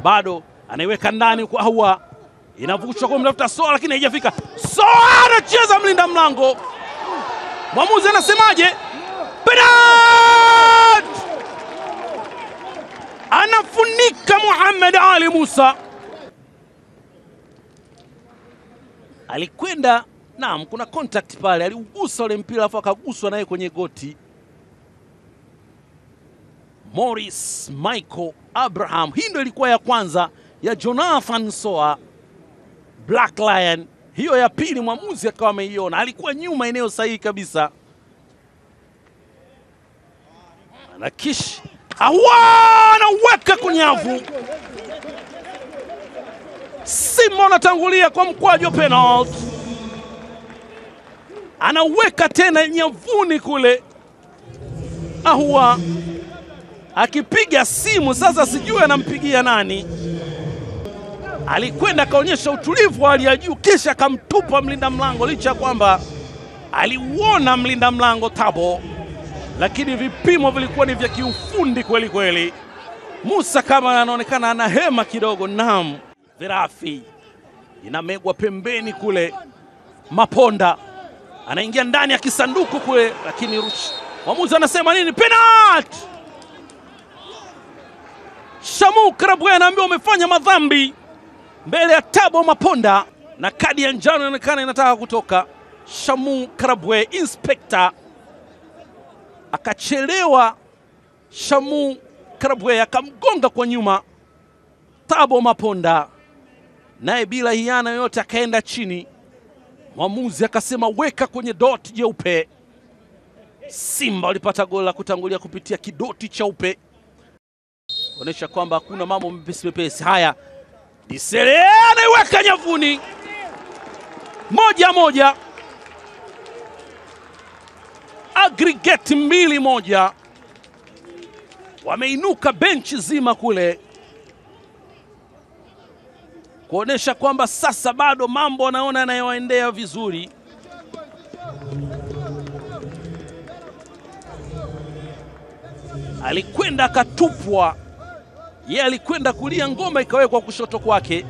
bado anaiweka ndani kwa Ahoua, inavushwa kwa mtafuta Soa lakini haijafika. Soa anacheza mlinda mlango. Mwamuzi anasemaje? Penalti! Anafunika Muhammad Ali Musa. Alikwenda, naam, kuna contact pale, aliugusa ule mpira afu akaguswa naye kwenye goti. Morris Michael Abraham. Hii ndio ilikuwa ya kwanza ya Jonathan Soa, Black Lion. Hiyo ya pili mwamuzi akawa ameiona, alikuwa nyuma eneo sahihi kabisa. Na kisha Ahoua anaweka kunyavu. Simba anatangulia kwa mkwaju wa penalty. Anaweka tena nyavuni kule. Ahoua akipiga simu sasa, sijui anampigia nani. Alikwenda akaonyesha utulivu wa hali ya juu, kisha akamtupa mlinda mlango, licha kwamba aliuona mlinda mlango Tabo, lakini vipimo vilikuwa ni vya kiufundi kweli kweli. Musa kama anaonekana ana hema kidogo. Naam, Virafi inamegwa pembeni kule. Maponda anaingia ndani ya kisanduku kule, lakini mwamuzi anasema nini? Penalti! Shamu Karabwe anaambiwa umefanya madhambi mbele ya Tabo Maponda, na kadi ya njano inaonekana inataka kutoka. Shamu Karabwe, inspector, akachelewa. Shamu Karabwe akamgonga kwa nyuma Tabo Maponda, naye bila hiana yoyote akaenda chini. Mwamuzi akasema weka kwenye dot jeupe. Simba walipata goli la kutangulia kupitia kidoti cheupe, kuonesha kwamba hakuna mambo mepesi. Haya, Disele anaiweka nyavuni. 1-1, aggregate 2-1. Wameinuka benchi zima kule, kuonesha kwamba sasa bado mambo anaona yanayoendea vizuri. Alikwenda akatupwa, yeye alikwenda kulia, ngoma ikawekwa kushoto kwake.